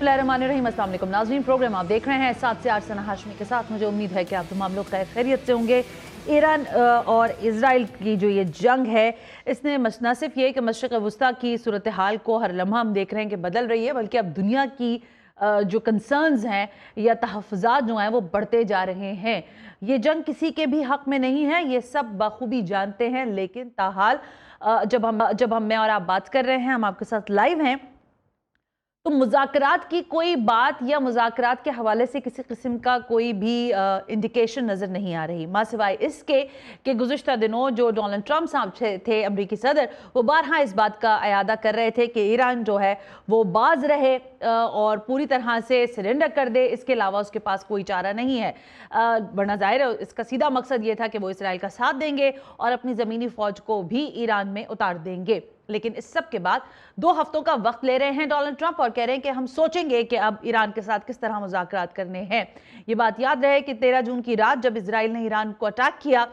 बिस्मिल्लाहिर्रहमानिर्रहीम। अस्सलाम वालेकुम नाज़रीन, प्रोग्राम आप देख रहे हैं 7 से 8 सना हाशमी के साथ। मुझे उम्मीद है कि आप तमाम लोग खैरियत से होंगे। ईरान और इजराइल की जो ये जंग है, इसने न सिर्फ ये कि मशरिक़ वस्ता की सूरत हाल को हर लम्हा हम देख रहे हैं कि बदल रही है, बल्कि अब दुनिया की जो कंसर्न्स हैं या तहफ़्फ़ुज़ात जो हैं वो बढ़ते जा रहे हैं। ये जंग किसी के भी हक़ में नहीं है, ये सब बखूबी जानते हैं, लेकिन ताहाल जब हम मैं और आप बात कर रहे हैं, हम आपके साथ लाइव हैं, तो मुज़ाकरात की कोई बात या मुज़ाकरात के हवाले से किसी किस्म का कोई भी इंडिकेशन नज़र नहीं आ रही, माँ सिवाय इसके कि गुज़िश्ता दिनों जो डोनाल्ड ट्रंप साहब थे अमरीकी सदर, वो बारहा इस बात का अयादा कर रहे थे कि ईरान जो है वो बाज रहे और पूरी तरह से सरेंडर कर दे, इसके अलावा उसके पास कोई चारा नहीं है। वरना ज़ाहिर है इसका सीधा मकसद ये था कि वो इसराइल का साथ देंगे और अपनी ज़मीनी फ़ौज को भी ईरान में उतार देंगे। लेकिन इस सब के बाद 2 हफ्तों का वक्त ले रहे हैं डोनाल्ड ट्रंप और कह रहे हैं कि हम सोचेंगे कि अब ईरान के साथ किस तरह मुज़ाकरात करने हैं। ये बात याद रहे कि 13 जून की रात जब इजराइल ने ईरान को अटैक किया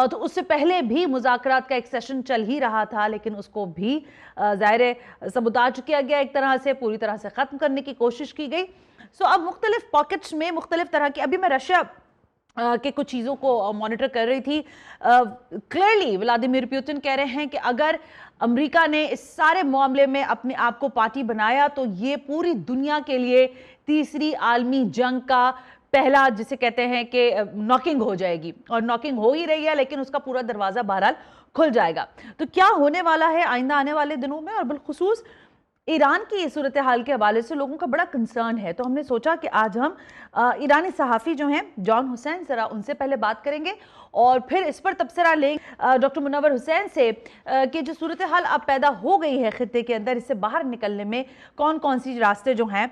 तो उससे पहले भी मुज़ाकरात का एक सेशन चल ही रहा था, लेकिन उसको भी ज़ाहिर सबूताज किया गया, एक तरह से पूरी तरह से ख़त्म करने की कोशिश की गई। सो अब मुख्तलिफ पॉकेट्स में मुख्तलिफ तरह की, अभी मैं रशिया के कुछ चीज़ों को मॉनिटर कर रही थी। क्लियरली व्लादिमीर पुतिन कह रहे हैं कि अगर अमेरिका ने इस सारे मामले में अपने आप को पार्टी बनाया तो ये पूरी दुनिया के लिए तीसरी आलमी जंग का पहला, जिसे कहते हैं कि नॉकिंग हो जाएगी, और नॉकिंग हो ही रही है, लेकिन उसका पूरा दरवाज़ा बहरहाल खुल जाएगा। तो क्या होने वाला है आइंदा आने वाले दिनों में, और बिलखुसूस ईरान की सूरत हाल के हवाले से लोगों का बड़ा कंसर्न है। तो हमने सोचा कि आज हम ईरानी सहाफ़ी जो हैं जॉन हुसैन, ज़रा उनसे पहले बात करेंगे और फिर इस पर तबसरा लेंगे डॉक्टर मुनव्वर हुसैन से कि जो सूरत हाल अब पैदा हो गई है खित्ते के अंदर, इससे बाहर निकलने में कौन कौन सी रास्ते जो हैं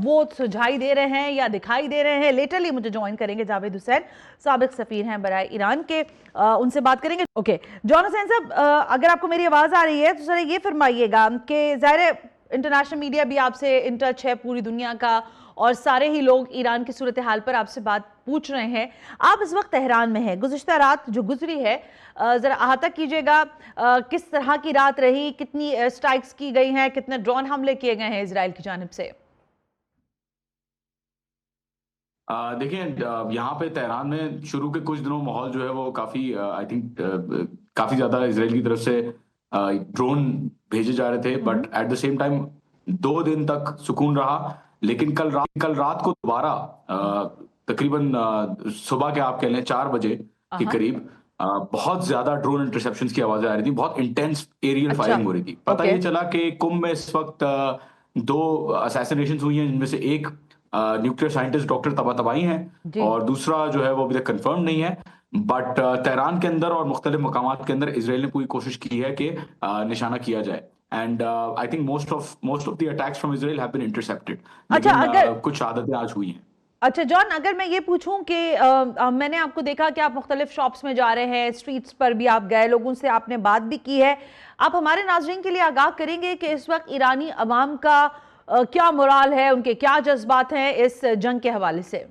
वो सुझाई दे रहे हैं या दिखाई दे रहे हैं। लेटरली मुझे ज्वाइन करेंगे जावेद हुसैन, साबिक सफ़ीर हैं बराए ईरान के, उनसे बात करेंगे। ओके जॉन हुसैन साहब, अगर आपको मेरी आवाज़ आ रही है तो सर ये फरमाइएगा कि ज़ाहिर इंटरनेशनल मीडिया भी आपसे इन टच है, पूरी दुनिया का, और सारे ही लोग ईरान की सूरत हाल पर आपसे बात पूछ रहे हैं। आप इस वक्त तेहरान में हैं, गुज़िश्ता रात जो गुजरी है ज़रा अहाता कीजिएगा, किस तरह की रात रही, कितनी स्ट्राइक्स की गई हैं, कितने ड्रोन हमले किए गए हैं इजराइल की जानिब से? देखिए, यहाँ पे तेहरान में शुरू के कुछ दिनों माहौल जो है वो काफ़ी आई थिंक काफ़ी ज़्यादा इसराइल की तरफ से ड्रोन भेजे जा रहे थे, but at the same time 2 दिन तक सुकून रहा। लेकिन कल रात को दोबारा तकरीबन सुबह के आप कह लें 4 बजे के करीब बहुत ज़्यादा ड्रोन इंटरसेप्शंस की आवाज़ें आ रही थी, बहुत इंटेंस एरियल फायरिंग हो रही थी। पता ये चला कि कुंभ में इस वक्त 2 असैसिनेशंस हुई हैं, जिनमें से एक न्यूक्लियर साइंटिस्ट डॉक्टर तबातबाई हैं और दूसरा जो है वो अभी तक कंफर्म नहीं है। बट तेहरान के अंदर और मुख्तलिफ मकामात के अंदर इसराइल ने पूरी कोशिश की है कि निशाना किया जाए, and I think most of the attacks from Israel have been intercepted. लेकिन कुछ शहादतें आज हुई हैं। अच्छा जॉन, अगर मैं ये पूछूं कि मैंने आपको देखा कि आप मुख्तलिफ शॉप्स में जा रहे हैं, स्ट्रीट्स पर भी आप गए, लोगों से आपने बात भी की है, आप हमारे नाज़रीन के लिए आगाह करेंगे कि इस वक्त ईरानी अवाम का क्या मोराल है, उनके क्या जज्बात हैं इस जंग के हवाले से?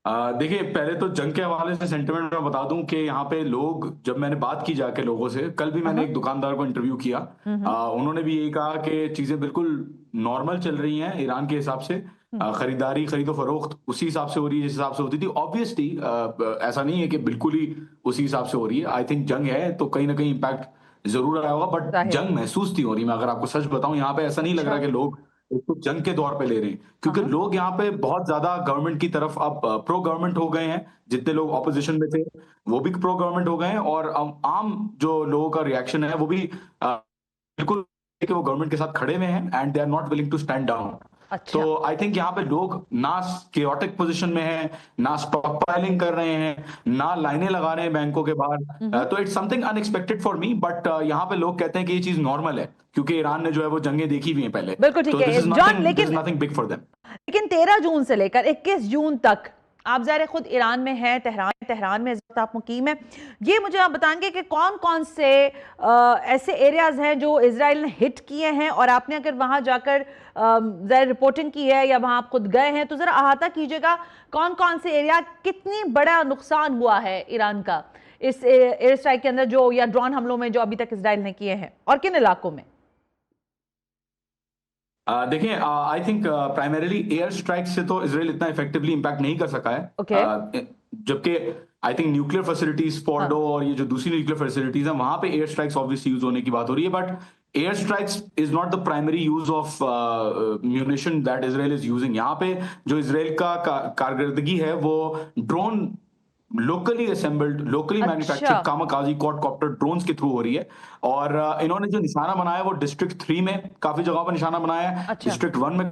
देखिए, पहले तो जंग के हवाले से सेंटिमेंट मैं बता दूं कि यहाँ पे लोग, जब मैंने बात की जाके लोगों से, कल भी मैंने एक दुकानदार को इंटरव्यू किया, उन्होंने भी यही कहा कि चीजें बिल्कुल नॉर्मल चल रही हैं ईरान के हिसाब से। खरीदारी, खरीदो फरोख्त उसी हिसाब से हो रही है जिस हिसाब से होती थी। ऑब्वियसली ऐसा नहीं है कि बिल्कुल ही उसी हिसाब से हो रही है। आई थिंक जंग है तो कहीं ना कहीं इम्पैक्ट जरूर आया होगा, बट जंग महसूस नहीं हो रही। मैं अगर आपको सच बताऊं, यहाँ पे ऐसा नहीं लग रहा कि लोग इसको जंग के तौर पे ले रहे हैं, क्योंकि लोग यहाँ पे बहुत ज्यादा गवर्नमेंट की तरफ अब प्रो गवर्नमेंट हो गए हैं। जितने लोग ऑपोजिशन में थे वो भी प्रो गवर्नमेंट हो गए हैं, और आम जो लोगों का रिएक्शन है वो भी बिल्कुल कि वो गवर्नमेंट के साथ खड़े हुए हैं and they are not willing to stand down. तो आई थिंक यहाँ पे लोग ना केओटिक पोजीशन में हैं, ना स्टॉक पाइलिंग कर रहे हैं, ना लाइनें लगा रहे हैं बैंकों के बाहर। तो it's something unexpected for me, but यहाँ पे लोग कहते हैं कि ये चीज नॉर्मल है, क्योंकि ईरान ने जो है वो जंगें देखी हुई हैं पहले। बिल्कुल ठीक है जॉन, लेकिन नथिंग बिग फॉर देम। लेकिन 13 जून से लेकर 21 जून तक आप ज़ाहिर खुद ईरान में हैं, तेहरान में इस वक्त आप मुकीम हैं, ये मुझे आप बताएंगे कि कौन कौन से ऐसे एरियाज हैं जो इजराइल ने हिट किए हैं, और आपने अगर वहां जाकर ज़ाहिर रिपोर्टिंग की है या वहां आप खुद गए हैं तो ज़रा अहाता कीजिएगा कौन कौन से एरिया, कितनी बड़ा नुकसान हुआ है ईरान का इस एयर स्ट्राइक के अंदर जो, या ड्रोन हमलों में जो अभी तक इजराइल ने किए हैं, और किन इलाकों में? देखिए, I think primarily air strike से तो इसराइल इतना इफेक्टिवली इम्पैक्ट नहीं कर सका है। ओके। जबकि I think nuclear facilities Fordow हाँ। और ये जो दूसरी न्यूक्लियर फैसिलिटीज है वहां पे एयर स्ट्राइक्स ऑब्वियसली यूज होने की बात हो रही है, but air strikes is not the primary use of munition that Israel is using. यहाँ पे जो इसराइल का कारकर्दगी है वो ड्रोन, लोकली असेंबल्ड, लोकली अच्छा। मैन्युफैक्चर्ड कामाकाजी क्वाडकॉप्टर ड्रोन्स के थ्रू हो रही है। और इन्होंने जो निशाना बनाया है वो डिस्ट्रिक्ट 3 में काफी जगहों पर निशाना बनाया है, अच्छा। डिस्ट्रिक्ट 1 में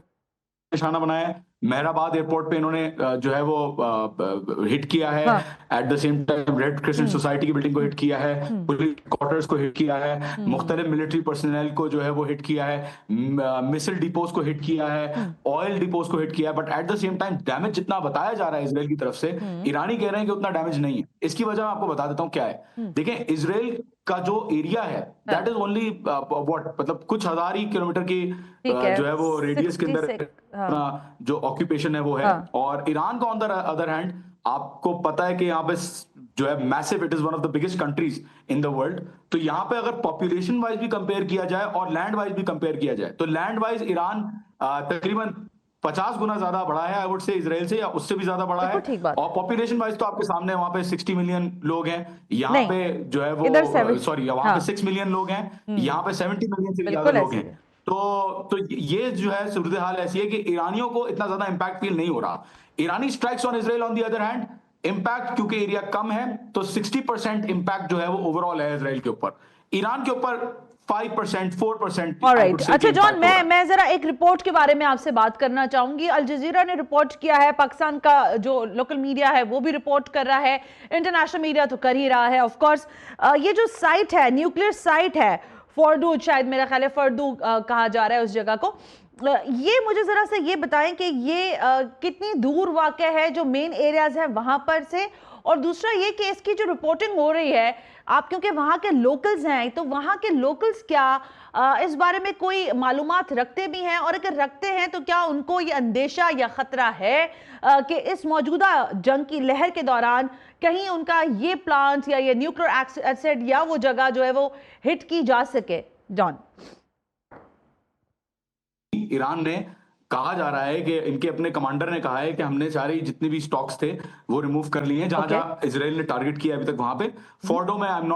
निशाना बनाया है, मेहराबाद एयरपोर्ट पे इन्होंने जो है वो हिट किया है। हाँ। Eight the same time red crescent hmm. Society की बिल्डिंग को हिट किया है, हम्म। पुलिस क्वार्टर्स को हिट किया है, हम्म। मुख्तलिफ मिलिट्री पर्सनल को जो है वो हिट किया है, मिसाइल डिपोज को हिट किया है, हम्म। ऑयल डिपोज को हिट किया है। But at the same time damage जितना बताया जा रहा है इसराइल की तरफ से, हम्म। ईरानी कह रहे हैं कि उतना डैमेज नहीं है। इसकी वजह मैं आपको बता देता हूं क्या है। हम्म। देखें, इसराइल का जो एरिया है दैट इज ओनली व्हाट, मतलब कुछ हजार ही किलोमीटर की ठीक है। जो है वो रेडियस के अंदर 66। हाँ। अपना जो ऑक्यूपेशन है वो है। हाँ। और ईरान का ऑन द अदर हैंड आपको पता है कि यहाँ पे जो है massive, it is one of the biggest countries in the world. तो यहाँ पे अगर पॉपुलेशन वाइज भी कंपेयर किया जाए और लैंड वाइज भी कंपेयर किया जाए तो लैंड वाइज ईरान तकरीबन 50 गुना ज्यादा बड़ा है, आई वुड से, इसराइल से, या उससे भी ज्यादा बड़ा है। बिल्कुल ठीक बात। और पॉपुलेशन वाइज तो आपके सामने वहां पे 60 मिलियन लोग हैं, यहाँ नहीं, पे जो है इधर वो 7। सॉरी वहां हाँ। पे 6 मिलियन लोग हैं, यहाँ पे 70 मिलियन से भी ज्यादा बिल्कुल लोग ऐसी हैं। है। तो ये जो है सूरत हाल ऐसी है कि ईरानियों को इतना ज्यादा इंपैक्ट फील नहीं हो रहा। ईरानी strikes on Israel on the other hand, impact क्योंकि एरिया कम है तो 60% इंपैक्ट जो है वो ओवरऑल है इसराइल के ऊपर। ईरान के ऊपर 5% 4% ऑलराइट। अच्छा जॉन, मैं जरा एक रिपोर्ट के बारे में आपसे बात करना चाहूंगी। अल जजीरा ने रिपोर्ट किया है, पाकिस्तान का जो लोकल मीडिया है वो भी रिपोर्ट कर रहा है, इंटरनेशनल मीडिया तो कर ही रहा है ऑफ कोर्स। ये जो साइट है, न्यूक्लियर साइट है फोर्डू, शायद मेरा ख्याल है फर्दू कहा जा रहा है उस जगह को, ये मुझे जरा से ये बताएं कि ये कितनी दूर वाक़ है जो मेन एरियाज है वहां पर से, और दूसरा ये कि इसकी जो रिपोर्टिंग हो रही है, आप क्योंकि वहाँ के लोकल्स हैं, तो वहाँ के लोकल्स क्या इस बारे में कोई मालूमात रखते भी हैं, और अगर रखते हैं तो क्या उनको ये अंदेशा या खतरा है कि इस मौजूदा जंग की लहर के दौरान कहीं उनका ये प्लांट या ये न्यूक्लियर एसिड या वो जगह जो है वो हिट की जा सके? जॉन, ईरान ने कहा जा रहा है कि इनके अपने कमांडर ने कहा है कि हमने सारे जितने भी स्टॉक्स थे वो रिमूव कर लिए हैं जहां जहां इसराइल ने टारगेट किया अभी तक वहां पे। फोर्डो में I am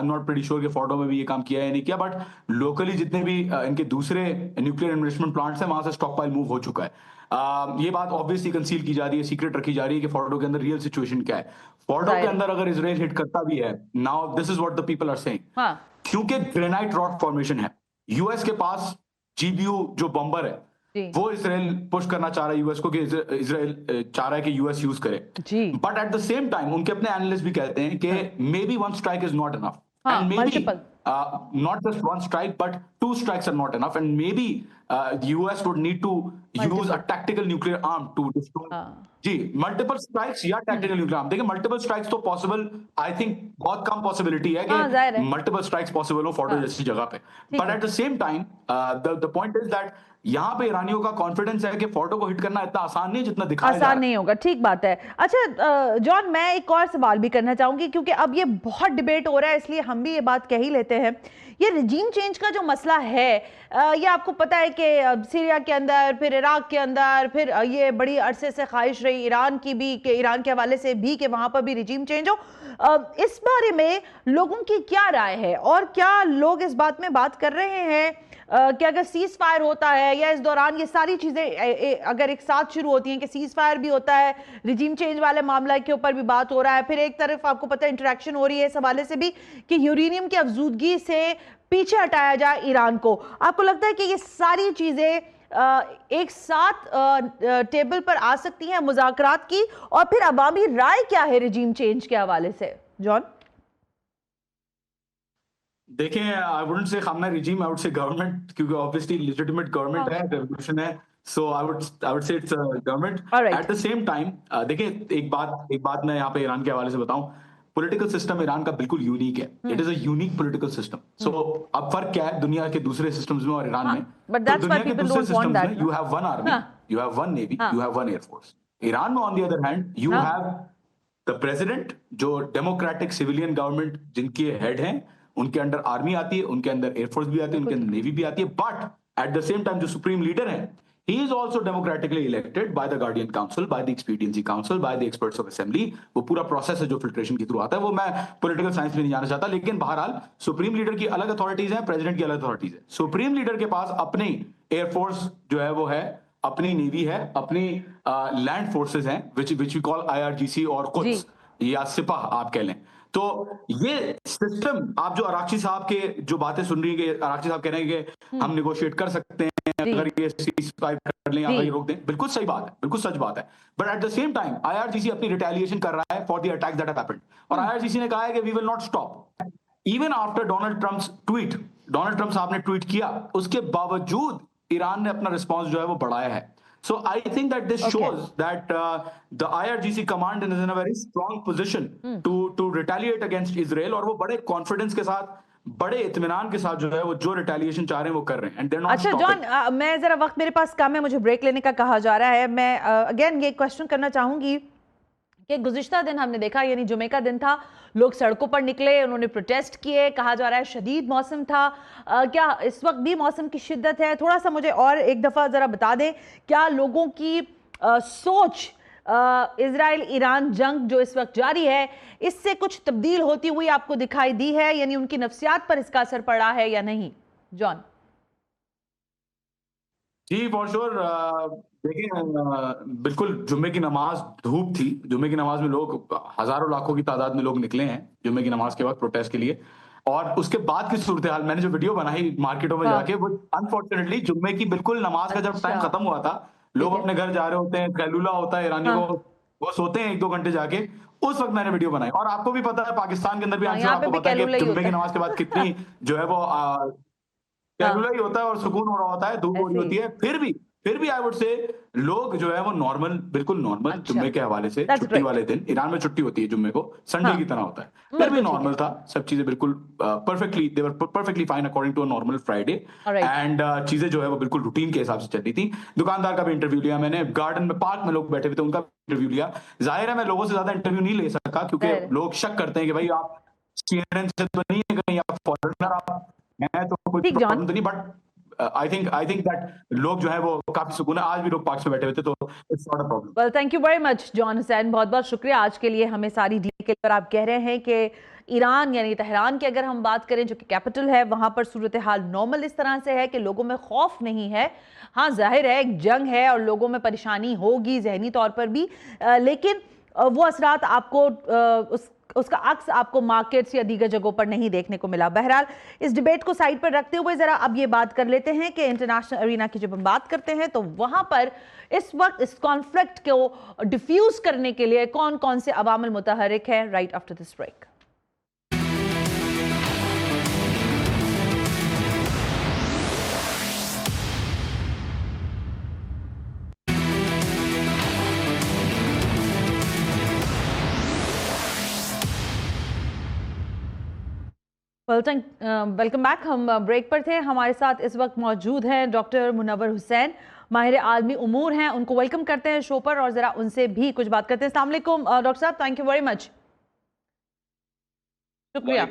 not pretty sure कि फोर्डो में भी ये काम किया है या नहीं किया, बट लोकली जितने भी इनके दूसरे न्यूक्लियर इन्वेस्टमेंट प्लांट्स हैं वहां से स्टॉक पाइल मूव हो चुका है। ये बात ऑब्वियसली कंसील की जा रही है, सीक्रेट रखी जा रही है कि फोर्डो के अंदर रियल सिचुएशन क्या है। फोर्डो के अंदर अगर इसराइल हिट करता भी है, now this is what the people are saying, क्योंकि ग्रेनाइट रॉक फॉर्मेशन है, यूएस के पास जीबीयू जो बम्बर है वो इसराइल पुश करना चाह रहा है यूएस को कि इसराइल चाह रहा है कि यूएस यूज करे। But at the same time उनके अपने एनालिस्ट भी कहते हैं कि may be one strike is not enough, and may be not just one strike but 2 strikes are not enough, and maybe the US would need to use a tactical nuclear arm to destroy जी multiple strikes या tactical nuclear arm. देखिए multiple strikes तो possible, I think बहुत कम possibility है कि multiple strikes possible हो Fordow जैसी जगह पे, but at the same time the point is that यहाँ पे ईरानियों का कॉन्फिडेंस है कि फोर्डो को हिट करना इतना आसान नहीं जितना दिखाया जा रहा है। आसान नहीं होगा, ठीक बात है। अच्छा जॉन, मैं एक और सवाल भी करना चाहूंगी क्योंकि अब ये बहुत डिबेट हो रहा है, इसलिए हम भी ये बात कह ही लेते हैं। ये रिजीम चेंज का जो मसला है, ये आपको पता है कि सीरिया के अंदर, फिर इराक के अंदर, फिर ये बड़ी अरसे से ख्वाहिश रही ईरान की भी कि ईरान के हवाले से भी कि वहां पर भी रिजीम चेंज हो। इस बारे में लोगों की क्या राय है, और क्या लोग इस बात में बात कर रहे हैं कि अगर सीज फायर होता है या इस दौरान ये सारी चीजें अगर एक साथ शुरू होती हैं कि सीज फायर भी होता है, रिजीम चेंज वाले मामला के ऊपर भी बात हो रहा है, फिर एक तरफ आपको पता है इंटरेक्शन हो रही है इस हवाले से भी कि यूरेनियम की अफजूदगी से पीछे हटाया जाए ईरान को, आपको लगता है कि ये सारी चीजें एक साथ टेबल पर आ सकती हैं मुज़ाकरात की, और फिर अवामी राय क्या है रिजीम चेंज के हवाले से? जॉन, देखें, आई wouldn't say Khamenei regime, I would say government, क्योंकि ऑब्वियसली लेजिटिमेट गवर्नमेंट है, रेवोल्यूशन है, so I would say it's government. At the same time देखिए एक बात मैं यहाँ पे ईरान के हवाले से बताऊं, पॉलिटिकल सिस्टम ईरान का बिल्कुल यूनिक है, it is a unique political system. So अब फर्क क्या है दुनिया के दूसरे सिस्टम्स में और ईरान में? तो दुनिया के दूसरे सिस्टम्स में you have one army, you have one navy, you have one air force. Iran में on the other hand you have the president, जो डेमोक्रेटिक सिविलियन गवर्नमेंट जिनके हेड हैं, उनके अंडर आर्मी आती है, उनके अंदर एयरफोर्स भी आती है, उनके अंदर नेवी भी आती है, but at the same time जो सुप्रीम लीडर है, he is also democratically elected by the Guardian Council, by the Expediency Council, by the experts of assembly. वो पूरा प्रोसेस है जो फिल्ट्रेशन के थ्रू आता है, वो मैं पॉलिटिकल साइंस में नहीं जाना चाहता, लेकिन बहरहाल सुप्रीम लीडर की अलग अथॉरिटीज हैं, प्रेसिडेंट की अलग अथॉरिटीज है। सुप्रीम लीडर के पास अपनी एयरफोर्स जो है वो है, अपनी नेवी है, अपनी लैंड फोर्सेस हैं, विच वी कॉल IRGC और कुछ या सिपाह आप कह लें। तो ये सिस्टम, आप जो अराक्ची साहब के जो बातें सुन रही है, अराक्ची साहब कह रहे हैं कि हम निगोशिएट कर सकते हैं अगर ये सीज़फायर कर लें या ये रोक दें, बिल्कुल सही बात है, बिल्कुल सच बात है। But at the same time IRGC अपनी रिटेलिएशन कर रहा है for the attacks that have happened, और IRGC ने कहा है कि we will not stop even after Donald Trump's tweet. Donald Trump साहब ने ट्वीट किया, उसके बावजूद ईरान ने अपना रिस्पॉन्स जो है वो बढ़ाया है। So I think that this shows that the IRGC command is in a very strong position to retaliate against Israel, और वो बड़े कॉन्फिडेंस के साथ, बड़े इत्मीनान के साथ जो है वो जो रिटेलिएशन चाह रहे हैं वो कर रहे हैं, and they're not अच्छा stopping. जॉन, मैं जरा, वक्त मेरे पास कम है, मुझे ब्रेक लेने का कहा जा रहा है। मैं अगेन ये क्वेश्चन करना चाहूंगी कि गुज़िश्ता दिन हमने देखा, यानी जुमे का दिन था, लोग सड़कों पर निकले, उन्होंने प्रोटेस्ट किए, कहा जा रहा है शदीद मौसम था। क्या इस वक्त भी मौसम की शिद्दत है? थोड़ा सा मुझे और एक दफ़ा ज़रा बता दें, क्या लोगों की सोच इजराइल ईरान जंग जो इस वक्त जारी है इससे कुछ तब्दील होती हुई आपको दिखाई दी है, यानी उनकी नफ्सियात पर इसका असर पड़ा है या नहीं? John ji for sure. देखिए, बिल्कुल जुम्मे की नमाज, धूप थी, जुम्मे की नमाज में लोग हजारों लाखों की तादाद में लोग निकले हैं जुम्मे की नमाज के वक्त प्रोटेस्ट के लिए। और उसके बाद की सूरत हाल, मैंने जो वीडियो बनाई मार्केटों में जाके, वो अनफॉर्चुनेटली जुम्मे की बिल्कुल नमाज का जब टाइम खत्म हुआ था, लोग अपने घर जा रहे होते हैं, कैलूला होता है ईरानियों को, वो सोते हैं 1-2 घंटे जाके, उस वक्त मैंने वीडियो बनाई। और आपको भी पता है पाकिस्तान के अंदर भी आपको पता है कि जुम्मे की नमाज के बाद कितनी जो है वो कैलूला ही होता है और सुकून हो रहा होता है, धूप हो रही होती है। फिर भी आई वुड से लोग जो है वो नॉर्मल, बिल्कुल नॉर्मल जुम्मे के हवाले से, छुट्टी वाले दिन, ईरान में छुट्टी होती है जुम्मे को, संडे की तरह होता है, फिर भी नॉर्मल था, सब चीजें बिल्कुल perfectly, they were perfectly fine according to a normal Friday, and चीजें जो है वो बिल्कुल रूटीन के हिसाब से चल रही थी। दुकानदार का भी इंटरव्यू लिया मैंने, गार्डन में, पार्क में लोग बैठे हुए थे, उनका इंटरव्यू लिया। जाहिर है मैं लोगों से ज्यादा इंटरव्यू नहीं ले सका, क्योंकि लोग शक करते हैं कि भाई आप CNN से तो नहीं है, कहीं आप फॉरेनर, आप हैं तो कोई प्रॉब्लम तो नहीं, बट I think that लोग जो है वो काफी सुकून है, आज भी लोग पार्क में बैठे हुए थे, तो it's not a problem. Well, thank you very much John Hussain, बहुत बहुत शुक्रिया आज के लिए हमें सारी डील के लिए। आप कह रहे हैं कि ईरान यानी तेहरान की अगर हम बात करें जो कि कैपिटल है, वहां पर सूरत हाल नॉर्मल इस तरह से है कि लोगों में खौफ नहीं है। हाँ जाहिर है एक जंग है और लोगों में परेशानी होगी जहनी तौर पर भी, लेकिन वो असरात आपको उसका अक्स आपको मार्केट्स या दीगर जगहों पर नहीं देखने को मिला। बहरहाल इस डिबेट को साइड पर रखते हुए जरा अब ये बात कर लेते हैं कि इंटरनेशनल अरीना की जब हम बात करते हैं तो वहां पर इस वक्त इस कॉन्फ्लिक्ट को डिफ्यूज करने के लिए कौन कौन से अवामिल मुतहरिक है। Right after this break. Welcome back. हम ब्रेक पर थे, हमारे साथ इस वक्त मौजूद हैं डॉक्टर मुनव्वर हुसैन, माहिर आलमी उमूर हैं, उनको वेलकम करते हैं शो पर और जरा उनसे भी कुछ बात करते हैं। अस्सलाम वालेकुम डॉक्टर साहब, थैंक यू वेरी मच। शुक्रिया।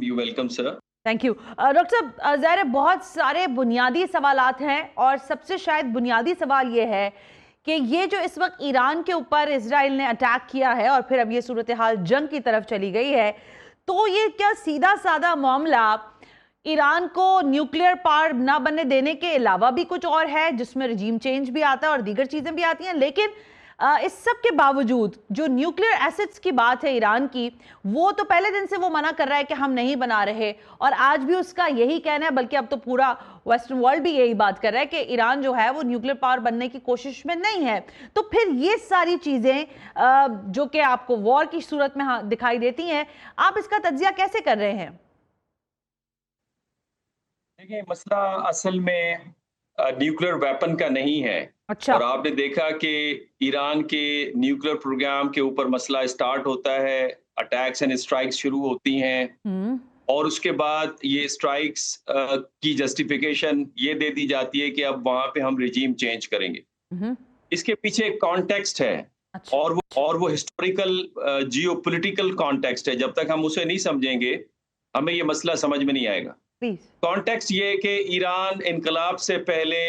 You welcome sir. Thank you doctor साहब। ज़ाहिर है बहुत सारे बुनियादी सवालात हैं और सबसे शायद बुनियादी सवाल ये है कि ये जो इस वक्त ईरान के ऊपर इजराइल ने अटैक किया है और फिर अब ये सूरत हाल जंग की तरफ चली गई है, तो ये क्या सीधा साधा मामला ईरान को न्यूक्लियर पावर ना बनने देने के अलावा भी कुछ और है जिसमें रजीम चेंज भी आता है और दीगर चीजें भी आती हैं? लेकिन इस सब के बावजूद जो न्यूक्लियर एसेट्स की बात है ईरान की, वो तो पहले दिन से वो मना कर रहा है कि हम नहीं बना रहे, और आज भी उसका यही कहना है, बल्कि अब तो पूरा वेस्टर्न वर्ल्ड भी यही बात कर रहा है कि ईरान जो है वो न्यूक्लियर पावर बनने की कोशिश में नहीं है। तो फिर ये सारी चीजें जो कि आपको वॉर की सूरत में दिखाई देती हैं, आप इसका तज्जिया कैसे कर रहे हैं? देखिए, मसला असल में न्यूक्लियर वेपन का नहीं है। अच्छा। और आपने देखा कि ईरान के न्यूक्लियर प्रोग्राम के ऊपर मसला स्टार्ट होता है, अटैक्स एंड स्ट्राइक्स शुरू होती हैं, और उसके बाद ये स्ट्राइक्स की जस्टिफिकेशन ये दे दी जाती है कि अब वहां पे हम रिजीम चेंज करेंगे। इसके पीछे एक कॉन्टेक्स्ट है। अच्छा। और वो हिस्टोरिकल जियोपॉलिटिकल कॉन्टेक्स्ट है। जब तक हम उसे नहीं समझेंगे हमें ये मसला समझ में नहीं आएगा। प्लीज। कॉन्टेक्स्ट ये है कि ईरान इनकलाब से पहले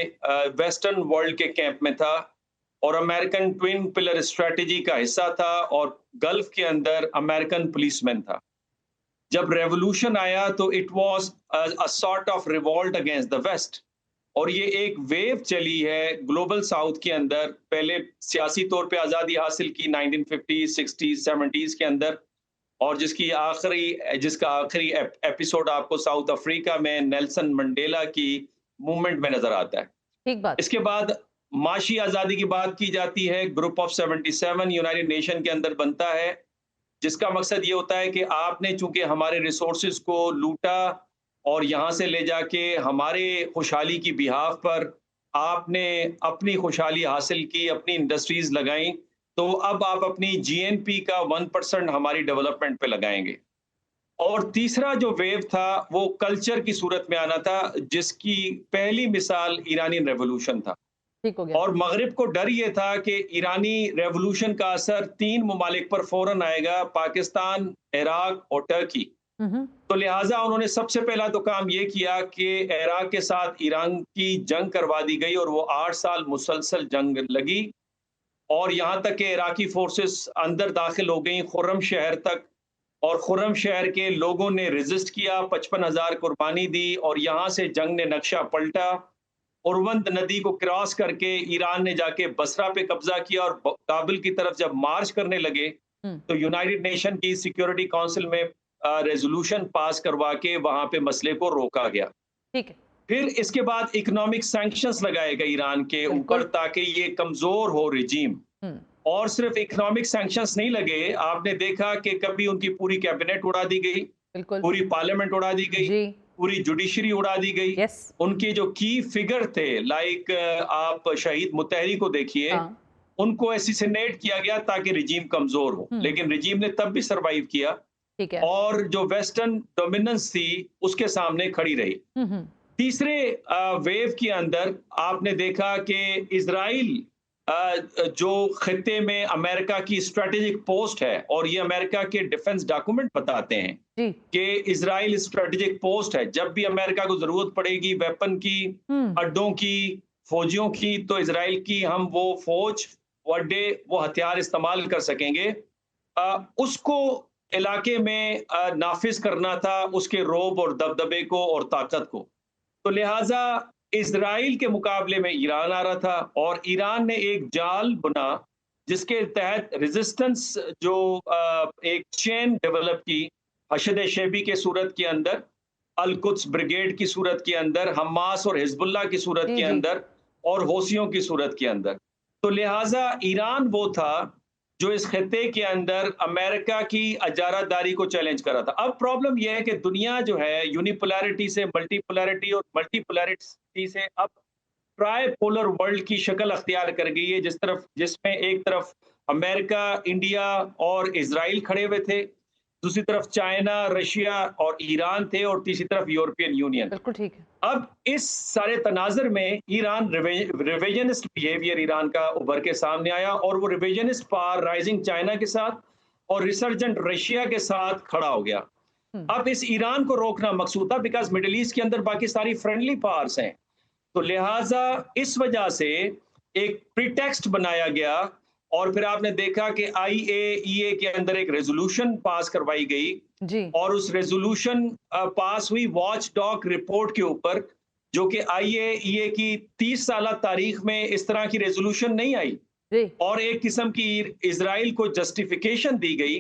वेस्टर्न वर्ल्ड के कैंप में था और अमेरिकन ट्विन पिलर स्ट्रेटजी का हिस्सा था और गल्फ के अंदर अमेरिकन पुलिसमैन था। जब रेवोल्यूशन आया तो it was a sort of revolt against the west और ये एक वेव चली है ग्लोबल साउथ के अंदर। पहले सियासी तौर पे आज़ादी हासिल की 1950s, 60s, 70s के अंदर और जिसका आखिरी एपिसोड आपको साउथ अफ्रीका में नेल्सन मंडेला की मूवमेंट में नजर आता है। ठीक बात। इसके बाद माशी आज़ादी की बात की जाती है। ग्रुप ऑफ 77 यूनाइटेड नेशन के अंदर बनता है जिसका मकसद ये होता है कि आपने चूंकि हमारे रिसोर्सेज को लूटा और यहाँ से ले जाके हमारे खुशहाली की बिहाफ पर आपने अपनी खुशहाली हासिल की, अपनी इंडस्ट्रीज लगाई, तो अब आप अपनी जीएनपी का 1% हमारी डेवलपमेंट पे लगाएंगे। और तीसरा जो वेव था वो कल्चर की सूरत में आना था जिसकी पहली मिसाल ईरानियन रेवोल्यूशन था। ठीक हो गया। और मगरिब को डर ये था कि ईरानी रेवोल्यूशन का असर 3 ममालिक पर फौरन आएगा, पाकिस्तान, इराक और टर्की। तो लिहाजा उन्होंने सबसे पहला तो काम ये किया कि इराक के साथ ईरान की जंग करवा दी गई और वो 8 साल मुसलसल जंग लगी और यहाँ तक कि इराकी फोर्सेस अंदर दाखिल हो गई खुर्रम शहर तक और खुर्रम शहर के लोगों ने रेजिस्ट किया, 55,000 कुर्बानी दी और यहाँ से जंग ने नक्शा पलटा। उर्वंत नदी को क्रॉस करके ईरान ने जाके बसरा पे कब्जा किया और काबुल की तरफ जब मार्च करने लगे तो यूनाइटेड नेशन की सिक्योरिटी काउंसिल में रेजोल्यूशन पास करवा के वहां पे मसले को रोका गया। ठीक है। फिर इसके बाद इकोनॉमिक सैंक्शंस लगाए गए ईरान के ऊपर ताकि ये कमजोर हो रिजीम। और सिर्फ इकोनॉमिक सैंक्शंस नहीं लगे, आपने देखा कि कभी उनकी पूरी कैबिनेट उड़ा दी गई, पूरी पार्लियामेंट उड़ा दी गई, पूरी जुडिशरी उड़ा दी गई। उनके जो की फिगर थे लाइक आप शहीद मुतहरी को देखिए, उनको एसिसिनेट किया गया ताकि रिजीम कमजोर हो, लेकिन रिजीम ने तब भी सरवाइव किया। ठीक है। और जो वेस्टर्न डोमिनेंस थी उसके सामने खड़ी रही। तीसरे वेव के अंदर आपने देखा कि इजराइल जो खित्ते में अमेरिका की स्ट्रेटेजिक पोस्ट है और ये अमेरिका के डिफेंस डॉक्यूमेंट बताते हैं कि इजराइल स्ट्रेटेजिक पोस्ट है। जब भी अमेरिका को जरूरत पड़ेगी वेपन की, अड्डों की, फौजियों की, तो इजराइल की हम वो फौज अड्डे, वो हथियार इस्तेमाल कर सकेंगे। उसको इलाके में नाफिज करना था, उसके रोब और दबदबे को और ताकत को। तो लिहाजा इजराइल के मुकाबले में ईरान आ रहा था और ईरान ने एक जाल बुना जिसके तहत रेजिस्टेंस जो एक चेन डेवलप की, हशद शैबी के सूरत के अंदर, अल कुद्स ब्रिगेड की सूरत के अंदर, हमास और हिजबुल्लाह की सूरत के अंदर और होसियों की सूरत के अंदर। तो लिहाजा ईरान वो था जो इस खित्ते के अंदर अमेरिका की अजारादारी को चैलेंज करा था। अब प्रॉब्लम यह है कि दुनिया जो है यूनिपोलैरिटी से मल्टीपोलैरिटी और मल्टीपोलैरिटी से अब ट्राइपोलर वर्ल्ड की शक्ल अख्तियार कर गई है, जिसमें एक तरफ अमेरिका, इंडिया और इजराइल खड़े हुए थे, दूसरी तरफ चाइना, रशिया और ईरान थे और तीसरी तरफ यूरोपियन यूनियन। बिल्कुल ठीक है। अब इस सारे तनाजर में ईरान रिविजनिस्ट बिहेवियर ईरान का उभर के सामने आया और वो रिविजनिस्ट पावर राइजिंग चाइना के साथ और रिसर्जेंट रशिया के साथ खड़ा हो गया। अब इस ईरान को रोकना मकसूद था बिकॉज मिडिल ईस्ट के अंदर बाकी सारी फ्रेंडली पावर्स हैं, तो लिहाजा इस वजह से एक प्रीटेक्स्ट बनाया गया और फिर आपने देखा कि IAEA के अंदर एक रेजोल्यूशन पास करवाई गई जी। और उस रेजोल्यूशन पास हुई वॉच डॉग रिपोर्ट के ऊपर, जो कि IAEA की 30 साल तारीख में इस तरह की रेजोल्यूशन नहीं आई जी। और एक किस्म की इजराइल को जस्टिफिकेशन दी गई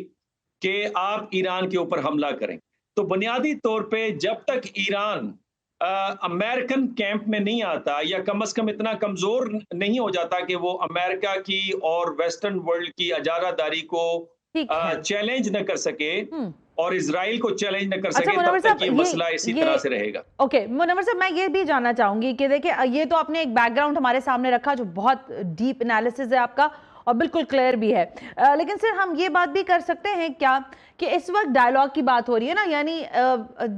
कि आप ईरान के ऊपर हमला करें। तो बुनियादी तौर पे जब तक ईरान अमेरिकन कैंप में नहीं आता या कम से कम इतना कमजोर नहीं हो जाता कि वो अमेरिका की और वेस्टर्न वर्ल्ड की अजारादारी को चैलेंज न कर सके और इजराइल को चैलेंज न कर सके, तब तक ये मसला इसी तरह से रहेगा। ओके मुनव्वर साहब, मैं ये भी जानना चाहूंगी कि देखिए ये तो आपने एक बैकग्राउंड हमारे सामने रखा जो बहुत डीप एनालिसिस है आपका, और बिल्कुल क्लियर भी है। लेकिन सर हम ये बात भी कर सकते हैं क्या कि इस वक्त डायलॉग की बात हो रही है ना, यानी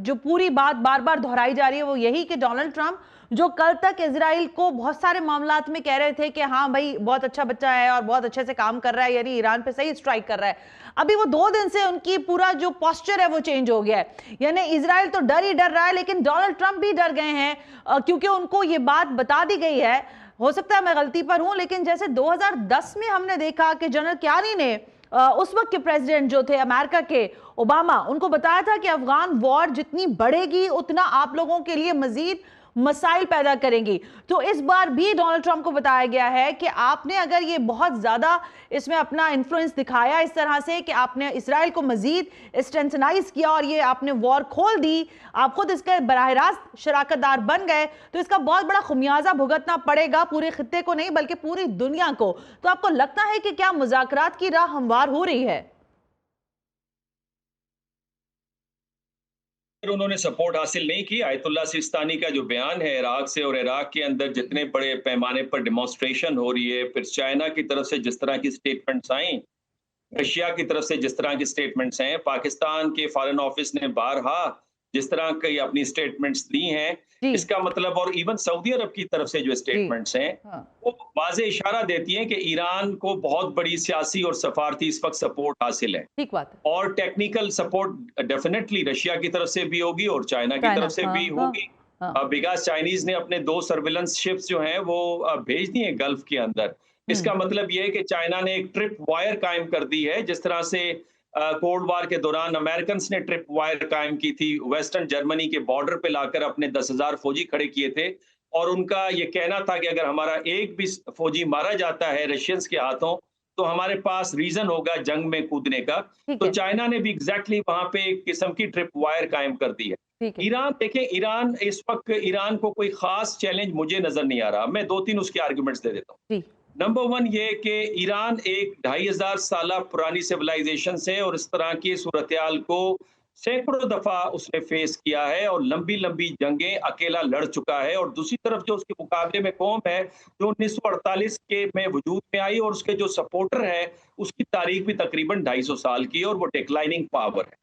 जो पूरी बात बार बार दोहराई जा रही है वो यही कि डोनाल्ड ट्रंप जो कल तक इजराइल को बहुत सारे मामलात में कह रहे थे कि हाँ भाई बहुत अच्छा बच्चा है और बहुत अच्छे से काम कर रहा है, यानी ईरान पे सही स्ट्राइक कर रहा है, अभी वो 2 दिन से उनकी पूरा जो पोस्चर है वो चेंज हो गया है। यानी इजराइल तो डर ही डर रहा है, लेकिन डोनाल्ड ट्रंप भी डर गए हैं क्योंकि उनको ये बात बता दी गई है। हो सकता है मैं गलती पर हूं, लेकिन जैसे 2010 में हमने देखा कि जनरल क्यानी ने उस वक्त के प्रेसिडेंट जो थे अमेरिका के ओबामा, उनको बताया था कि अफगान वॉर जितनी बढ़ेगी उतना आप लोगों के लिए मजीद मसाइल पैदा करेंगी। तो इस बार भी डोनाल्ड ट्रंप को बताया गया है कि आपने अगर ये बहुत ज्यादा इसमें अपना इन्फ्लुएंस दिखाया इस तरह से कि आपने इसराइल को मजीद स्ट्रेंथनाइज किया और ये आपने वॉर खोल दी, आप खुद इसके बराह रास्त शराकतदार बन गए, तो इसका बहुत बड़ा खुमियाजा भुगतना पड़ेगा पूरे खित्ते को नहीं बल्कि पूरी दुनिया को। तो आपको लगता है कि क्या मुज़ाकरात की राह हमवार हो रही है? उन्होंने सपोर्ट हासिल नहीं की। आयतुल्ला सिस्तानी का जो बयान है इराक से, और इराक के अंदर जितने बड़े पैमाने पर डिमॉन्स्ट्रेशन हो रही है, फिर चाइना की तरफ से जिस तरह की स्टेटमेंट्स आई, रशिया की तरफ से जिस तरह की स्टेटमेंट्स हैं, पाकिस्तान के फॉरेन ऑफिस ने बारहा जिस तरह की अपनी स्टेटमेंट्स दी हैं, इसका मतलब, और इवन सऊदी अरब की तरफ से जो स्टेटमेंट्स हैं, वो वाज़े इशारा देती हैं कि ईरान को बहुत बड़ी सियासी और सफारती इस वक्त सपोर्ट हासिल है। ठीक बात है। और टेक्निकल सपोर्ट डेफिनेटली रशिया की तरफ से भी होगी और चाइना की तरफ से भी होगी, बिकॉज चाइनीज ने अपने 2 सर्विलेंस शिप्स जो हैं वो भेज दिए गल्फ के अंदर। इसका मतलब ये है कि चाइना ने एक ट्रिप वायर कायम कर दी है, जिस तरह से कोल्ड वार के दौरान अमेरिकन ने ट्रिप वायर कायम की थी, वेस्टर्न जर्मनी के बॉर्डर पे लाकर अपने 10,000 फौजी खड़े किए थे, और उनका ये कहना था कि अगर हमारा एक भी फौजी मारा जाता है रशियंस के हाथों तो हमारे पास रीजन होगा जंग में कूदने का। तो चाइना ने भी एग्जैक्टली वहां पे एक किस्म की ट्रिप वायर कायम कर दी है। ईरान देखें, ईरान इस वक्त, ईरान को कोई खास चैलेंज मुझे नजर नहीं आ रहा। मैं 2-3 उसके आर्गुमेंट्स दे देता हूँ। नंबर 1 ये कि ईरान एक 2500 साल पुरानी सिविलाइजेशन से, और इस तरह की सूरत-ए-हाल को सैकड़ों दफा उसने फेस किया है और लंबी लंबी जंगें अकेला लड़ चुका है। और दूसरी तरफ जो उसके मुकाबले में कौम है जो 1948 के में वजूद में आई, और उसके जो सपोर्टर है उसकी तारीख भी तकरीबन 250 साल की है और वो डिक्लाइनिंग पावर है।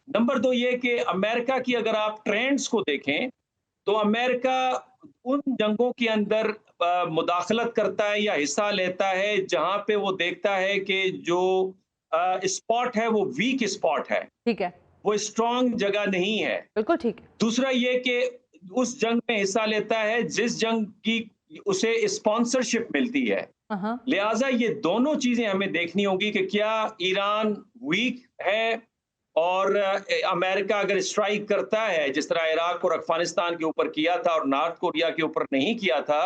नंबर 2 ये कि अमेरिका की अगर आप ट्रेंड्स को देखें तो अमेरिका उन जंगों के अंदर मुदाखलत करता है या हिस्सा लेता है जहां पे वो देखता है कि जो स्पॉट है वो वीक स्पॉट है, ठीक है, वो स्ट्रॉन्ग जगह नहीं है। बिल्कुल ठीक है। दूसरा ये कि उस जंग में हिस्सा लेता है जिस जंग की उसे स्पॉन्सरशिप मिलती है। लिहाजा ये दोनों चीजें हमें देखनी होगी कि क्या ईरान वीक है और अमेरिका अगर स्ट्राइक करता है जिस तरह इराक और अफगानिस्तान के ऊपर किया था और नॉर्थ कोरिया के ऊपर नहीं किया था,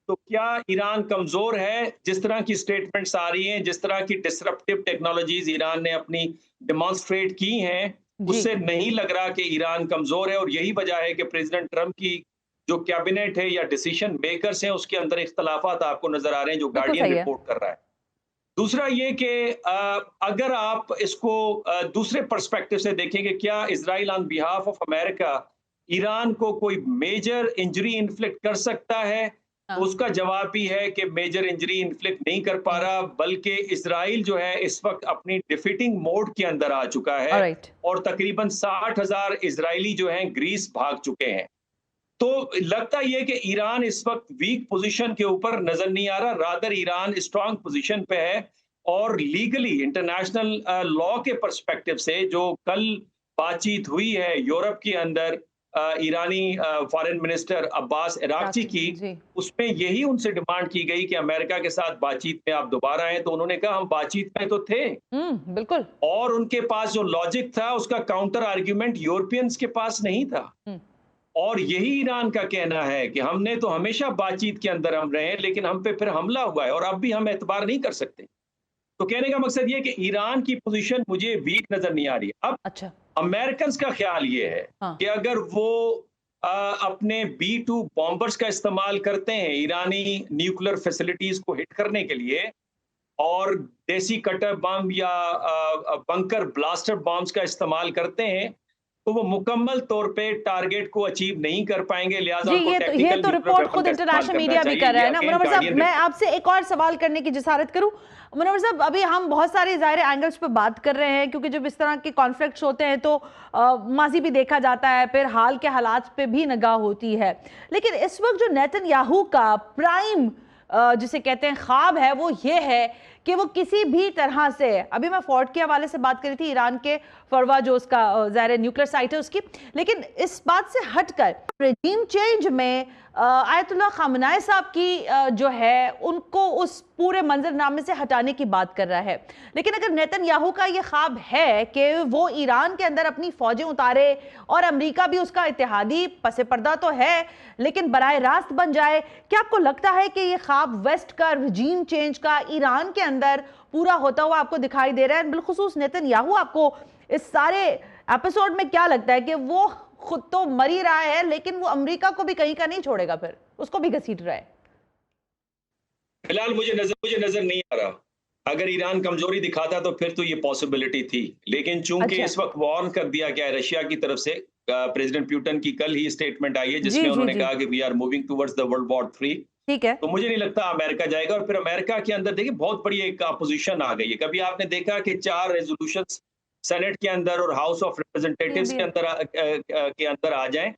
तो क्या ईरान कमजोर है? जिस तरह की स्टेटमेंट्स आ रही हैं, जिस तरह की डिसरप्टिव टेक्नोलॉजीज ईरान ने अपनी डिमॉन्स्ट्रेट की हैं, उससे नहीं लग रहा कि ईरान कमजोर है। और यही वजह है कि प्रेसिडेंट ट्रंप की जो कैबिनेट है या डिसीजन मेकर्स हैं उसके अंदर इख्तलाफात आपको नजर आ रहे हैं, जो गार्डियन रिपोर्ट कर रहा है। दूसरा ये कि अगर आप इसको दूसरे पर्सपेक्टिव से देखेंगे, क्या Israel on behalf of America Iran को कोई मेजर इंजरी इन्फ्लिक्ट कर सकता है? तो उसका जवाब भी है कि मेजर इंजरी इन्फ्लिक्ट नहीं कर पा रहा, बल्कि इजराइल जो है इस वक्त अपनी डिफीटिंग मोड के अंदर आ चुका है और तकरीबन 60,000 इजरायली जो हैं ग्रीस भाग चुके हैं। तो लगता यह कि ईरान इस वक्त वीक पोजीशन के ऊपर नजर नहीं आ रहा, रादर ईरान स्ट्रांग पोजीशन पे है। और लीगली इंटरनेशनल लॉ के पर्सपेक्टिव से जो कल बातचीत हुई है यूरोप के अंदर ईरानी फॉरेन मिनिस्टर अब्बास अरागची की, उसमें यही उनसे डिमांड की गई कि अमेरिका के साथ बातचीत में आप दोबारा आए। तो उन्होंने कहा हम बातचीत में तो थे, बिल्कुल, और उनके पास जो लॉजिक था उसका काउंटर आर्ग्यूमेंट यूरोपियंस के पास नहीं था। और यही ईरान का कहना है कि हमने तो हमेशा बातचीत के अंदर हम रहे, लेकिन हम पे फिर हमला हुआ है और अब भी हम एतबार नहीं कर सकते। तो कहने का मकसद ये कि ईरान की पोजीशन मुझे वीक नजर नहीं आ रही है। अब अमेरिकन का ख्याल ये है कि अगर वो अपने B-2 बॉम्बर्स का इस्तेमाल करते हैं ईरानी न्यूक्लियर फैसिलिटीज को हिट करने के लिए, और देसी कटर बम या बंकर ब्लास्टर बॉम्ब्स का इस्तेमाल करते हैं, तो वो मुकम्मल तौर पे टारगेट को अचीव नहीं कर पाएंगे, लिहाजा जी, उनको ये टेक्निकल तो रिपोर्ट खुद इंटरनेशनल मीडिया भी कर रहा है ना। मुनव्वर साहब, मैं आपसे एक और सवाल करने की जिसारत करूं। मुनव्वर साहब, अभी हम बहुत सारे ज़ाहिर एंगल्स पे बात कर रहे हैं, क्योंकि जब इस तरह के कॉन्फ्लिक्ट्स होते हैं तो माजी भी देखा जाता है, फिर हाल के हालात पे भी निगाह होती है। लेकिन इस वक्त जो नेतन्याहू का प्राइम जिसे कहते हैं ख्वाब है, वो ये है कि वो किसी भी तरह से, अभी मैं फोर्ट के हवाले से बात करी थी, ईरान के फरवा जो उसका ज़ाहिर न्यूक्लियर साइट है उसकी, लेकिन इस बात से हटकर रेजीम चेंज में आयतुल्लाह खामनाई साहब की जो है उनको उस पूरे मंजरनामे से हटाने की बात कर रहा है। लेकिन अगर नेतन्याहू का ये ख्वाब है कि वो ईरान के अंदर अपनी फौजें उतारे और अमेरिका भी उसका इत्तेहादी, पसे पर्दा तो है लेकिन बराह रास्त बन जाए, क्या आपको लगता है कि ये ख्वाब वेस्ट का रजीम चेंज का ईरान के अंदर पूरा होता हुआ आपको दिखाई दे रहा है? बिलखुसूस नेतन्याहू, आपको इस सारे एपिसोड में क्या लगता है कि वो खुद तो मर ही रहा है लेकिन वो अमेरिका को भी कहीं का नहीं छोड़ेगा, फिर उसको भी घसीट रहा है? फिलहाल मुझे नजर नहीं आ रहा। अगर ईरान कमजोरी दिखाता तो फिर तो ये पॉसिबिलिटी थी, लेकिन चूंकि इस वक्त वार्न कर दिया गया है रशिया की तरफ से, प्रेसिडेंट पुतिन की कल ही स्टेटमेंट आई है जिसमें उन्होंने कहा कि we are moving towards the world war 3। ठीक है, तो मुझे नहीं लगता अमेरिका जाएगा। और फिर अमेरिका के अंदर देखिए बहुत बड़ी एक अपोजिशन आ गई है। कभी आपने देखा कि 4 रेजोल्यूशंस सेनेट के अंदर और हाउस ऑफ रिप्रेजेंटेटिव्स के अंदर आ जाएं।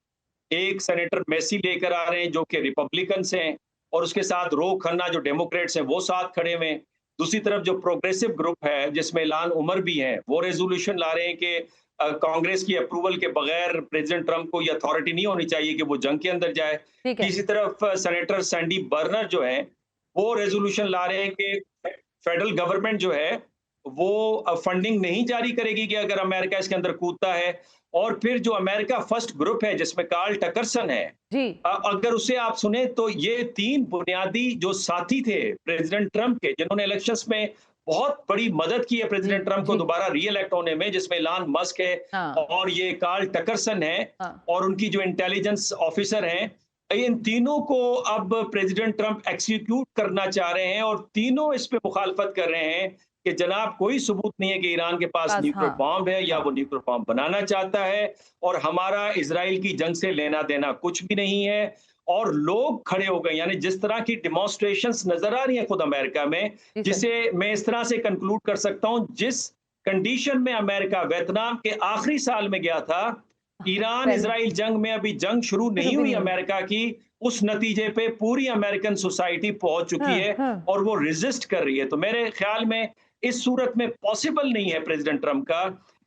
एक सेनेटर मेसी लेकर आ रहे हैं जो कि रिपब्लिकन्स हैं, और उसके साथ रो खन्ना जो डेमोक्रेट्स हैं वो साथ खड़े हुए हैं। दूसरी तरफ जो प्रोग्रेसिव ग्रुप है जिसमें इल्हान उमर भी हैं, वो रेजोल्यूशन ला रहे हैं कि कांग्रेस की अप्रूवल के बगैर प्रेसिडेंट ट्रंप को ये अथॉरिटी नहीं होनी चाहिए कि वो जंग के अंदर जाए। तीसरी तरफ सेनेटर सैंडी बर्नर जो है वो रेजोल्यूशन ला रहे हैं कि फेडरल गवर्नमेंट जो है वो फंडिंग नहीं जारी करेगी कि अगर अमेरिका इसके अंदर कूदता है। और फिर जो अमेरिका फर्स्ट ग्रुप है जिसमें कार्ल टकरसन है, अगर उसे आप सुने तो ये 3 बुनियादी जो साथी थे प्रेसिडेंट ट्रंप के, जिन्होंने इलेक्शंस में बहुत बड़ी मदद की है प्रेसिडेंट ट्रंप को दोबारा री इलेक्ट होने में, जिसमें इलान मस्क है और ये कार्ल टकरसन है और उनकी जो इंटेलिजेंस ऑफिसर हैं, इन तीनों को अब प्रेसिडेंट ट्रंप एक्सिक्यूट करना चाह रहे हैं और तीनों इस पे मुखालफत कर रहे हैं कि जनाब कोई सबूत नहीं है कि ईरान के पास न्यूक्लियर बॉम्ब है या वो न्यूक्लियर बॉम्ब बनाना चाहता है, और हमारा इजराइल की जंग से लेना देना कुछ भी नहीं है। और लोग खड़े हो गए, यानी जिस तरह की डिमॉन्स्ट्रेशंस नजर आ रही हैं खुद अमेरिका में, जिसे मैं इस तरह से कंक्लूड कर सकता हूं, जिस कंडीशन में अमेरिका वियतनाम के आखिरी साल में गया था, ईरान इजराइल जंग में अभी जंग शुरू नहीं हुई अमेरिका की, उस नतीजे पे पूरी अमेरिकन सोसाइटी पहुंच चुकी है और वो रेजिस्ट कर रही है। तो मेरे ख्याल में इस सूरत में पॉसिबल नहीं है प्रेसिडेंट ट्रंप का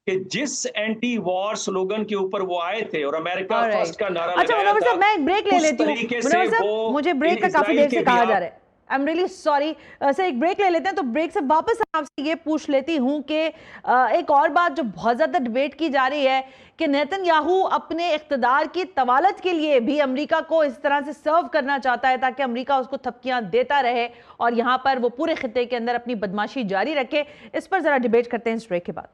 कि जिस एंटी वॉर स्लोगन के ऊपर वो आए थे और अमेरिका फर्स्ट का नारा लगाया था, मैं एक ब्रेक ले लेती हूं। मुझे ब्रेक का काफी देर से कहा जा रहा है। I am really sorry sir, एक ब्रेक ले लेते हैं। तो ब्रेक से वापस आपसे ये पूछ लेती हूँ कि एक और बात जो बहुत ज्यादा डिबेट की जा रही है कि नेतन्याहू अपने इख्तिदार की तवालत के लिए भी अमेरिका को इस तरह से सर्व करना चाहता है ताकि अमेरिका उसको थपकियां देता रहे और यहाँ पर वो पूरे खित्ते के अंदर अपनी बदमाशी जारी रखे। इस पर जरा डिबेट करते हैं इस ब्रेक के बाद।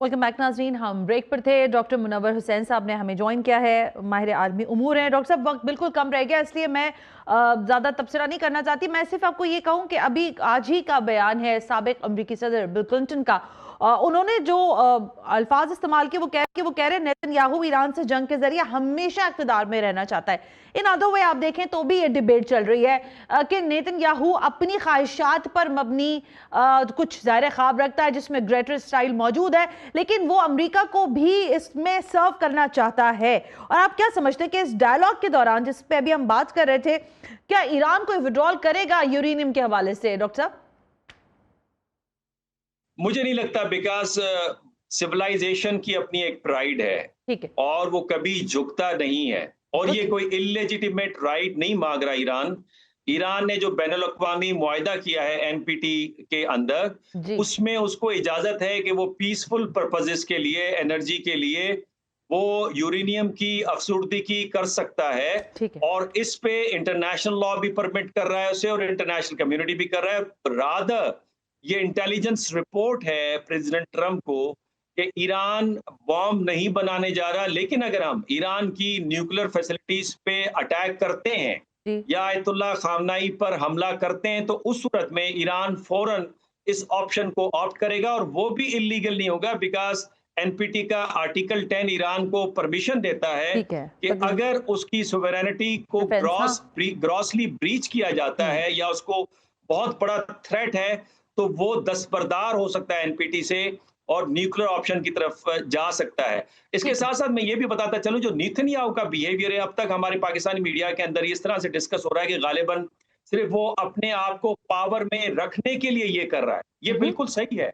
वेलकम बैक नाज़रीन, हम ब्रेक पर थे। डॉक्टर मुनव्वर हुसैन साहब ने हमें ज्वाइन किया है, माहिर आलमी उमूर हैं। डॉक्टर साहब, वक्त बिल्कुल कम रह गया, इसलिए मैं ज़्यादा तबसरा नहीं करना चाहती। मैं सिर्फ आपको ये कहूँ कि अभी आज ही का बयान है साबिक अमरीकी सदर बिल क्लिंटन का। उन्होंने जो अल्फाज इस्तेमाल किए वो कह रहे हैं नेतन्याहू ईरान से जंग के जरिए हमेशा इक़्तिदार में रहना चाहता है। इन अदर वे आप देखें तो भी ये डिबेट चल रही है कि नेतन्याहू अपनी ख्वाहिशात पर मबनी कुछ ज़ाहिर ख्वाब रखता है जिसमें ग्रेटर स्टाइल मौजूद है, लेकिन वो अमेरिका को भी इसमें सर्व करना चाहता है। और आप क्या समझते हैं कि इस डायलॉग के दौरान जिस पे अभी हम बात कर रहे थे, क्या ईरान को विड्रॉल करेगा यूरेनियम के हवाले से? डॉक्टर साहब, मुझे नहीं लगता, बिकॉज सिविलाइजेशन की अपनी एक प्राइड है, ठीक है, और वो कभी झुकता नहीं है। और ये कोई इलेजिटिमेट राइट नहीं मांग रहा ईरान ने जो बैनुल-अक़वामी मुआहिदा किया है एनपीटी के अंदर, उसमें उसको इजाजत है कि वो पीसफुल पर्पसेस के लिए, एनर्जी के लिए वो यूरेनियम की अफसुर्दगी कर सकता है। और इस पे इंटरनेशनल लॉ भी परमिट कर रहा है उसे और इंटरनेशनल कम्युनिटी भी कर रहा है। रादर ये इंटेलिजेंस रिपोर्ट है प्रेसिडेंट ट्रंप को कि ईरान बॉम्ब नहीं बनाने जा रहा, लेकिन अगर हम ईरान की न्यूक्लियर फैसिलिटीज पे अटैक करते हैं जी। या आयतुल्ला खामनाई पर हमला करते हैं, तो उस सूरत में ईरान फौरन इस ऑप्शन को ऑप्ट करेगा, और वो भी इलीगल नहीं होगा, बिकॉज एनपीटी का आर्टिकल 10 ईरान को परमिशन देता है ठीक है, कि but अगर उसकी सोवेरेनिटी को डिफेंस, हाँ। ग्रॉसली ब्रीच किया जाता है या उसको बहुत बड़ा थ्रेट है, तो वो दस्तबरदार हो सकता है एनपीटी से और न्यूक्लियर ऑप्शन की तरफ जा सकता है। इसके साथ साथ मैं ये भी बताता चलूं, जो नेतन्याहू का बिहेवियर है, अब तक हमारे पाकिस्तानी मीडिया के अंदर इस तरह से डिस्कस हो रहा है कि गालिबन सिर्फ वो अपने आप को पावर में रखने के लिए ये कर रहा है। ये बिल्कुल सही है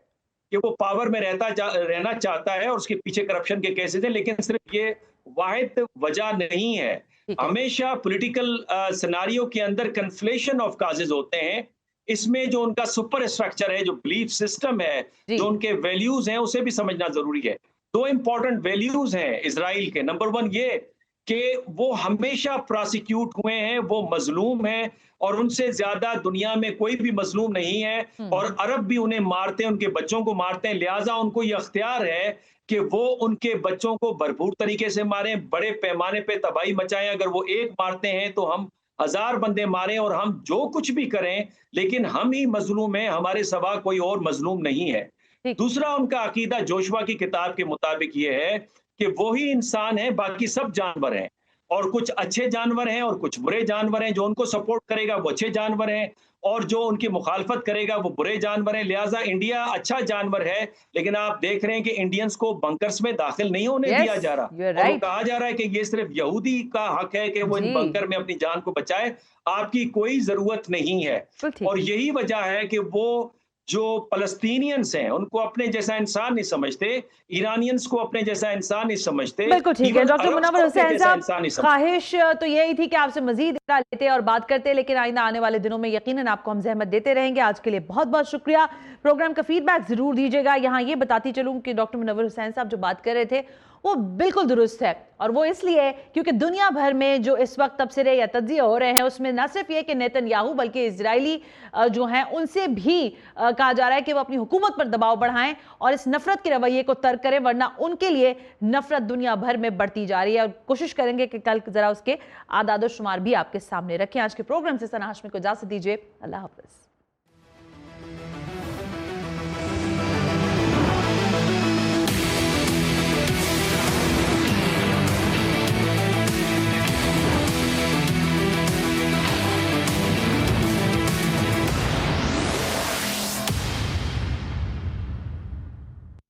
कि वो पावर में रहना चाहता है और उसके पीछे करप्शन के केसेस हैं, लेकिन सिर्फ ये वाहिद वजह नहीं है। ठीक है। हमेशा पॉलिटिकल सिनेरियो के अंदर कन्फ्लेशन ऑफ काजेज होते हैं। इसमें जो उनका सुपर स्ट्रक्चर है, जो बिलीफ सिस्टम है, जी। जो उनके वैल्यूज हैं, उसे भी समझना जरूरी है। दो इंपॉर्टेंट वैल्यूज हैं इजराइल के। नंबर वन ये कि वो हमेशा प्रोसिक्यूट हुए हैं, वो मजलूम हैं और उनसे ज्यादा दुनिया में कोई भी मजलूम नहीं है, और अरब भी उन्हें मारते हैं, उनके बच्चों को मारते हैं, लिहाजा उनको ये अख्तियार है कि वो उनके बच्चों को भरपूर तरीके से मारें, बड़े पैमाने पे तबाही मचाएं। अगर वो एक मारते हैं तो हम 1000 बंदे मारें, और हम जो कुछ भी करें, लेकिन हम ही मजलूम हैं, हमारे सिवा कोई और मजलूम नहीं है। ठीक। दूसरा उनका अकीदा जोशुआ की किताब के मुताबिक ये है कि वो ही इंसान है, बाकी सब जानवर हैं, और कुछ अच्छे जानवर हैं और कुछ बुरे जानवर हैं। जो उनको सपोर्ट करेगा वो अच्छे जानवर हैं, और जो उनकी मुखालफत करेगा वो बुरे जानवर हैं। लिहाजा इंडिया अच्छा जानवर है, लेकिन आप देख रहे हैं कि इंडियंस को बंकर्स में दाखिल नहीं होने दिया जा रहा, यू आर और वो राइट। कहा जा रहा है कि ये सिर्फ यहूदी का हक है कि वो इन जी। बंकर में अपनी जान को बचाए, आपकी कोई जरूरत नहीं है। बिल्कुल ठीक। और यही वजह है कि वो जो फलस्तीनियंस हैं उनको अपने जैसा इंसान नहीं समझते, ईरानियंस को अपने जैसा इंसान नहीं समझते, बिल्कुल ठीक है। इवन डॉक्टर अरब्स को मुनव्वर अपने हुसैन जैसा साहब, इंसान नहीं समझते। ख्वाहिश तो यही थी कि आपसे मजीद लेते और बात करते, लेकिन आइंदा आने वाले दिनों में यकीनन आपको हम जहमत देते रहेंगे। आज के लिए बहुत बहुत शुक्रिया। प्रोग्राम का फीडबैक जरूर दीजिएगा। यहाँ ये बताती चलूँ कि डॉक्टर मुनव्वर हुसैन साहब जो बात कर रहे थे वो बिल्कुल दुरुस्त है, और वो इसलिए क्योंकि दुनिया भर में जो इस वक्त तबसरे या तज्जिए हो रहे हैं, उसमें न सिर्फ ये कि नेतन्याहू बल्कि इजरायली जो हैं उनसे भी कहा जा रहा है कि वो अपनी हुकूमत पर दबाव बढ़ाएं और इस नफरत के रवैये को तर्क करें, वरना उनके लिए नफरत दुनिया भर में बढ़ती जा रही है। और कोशिश करेंगे कि कल जरा उसके आदाद शुमार भी आपके सामने रखें। आज के प्रोग्राम से सना हाशमी को इजाजत दीजिए। अल्लाह हाफिज।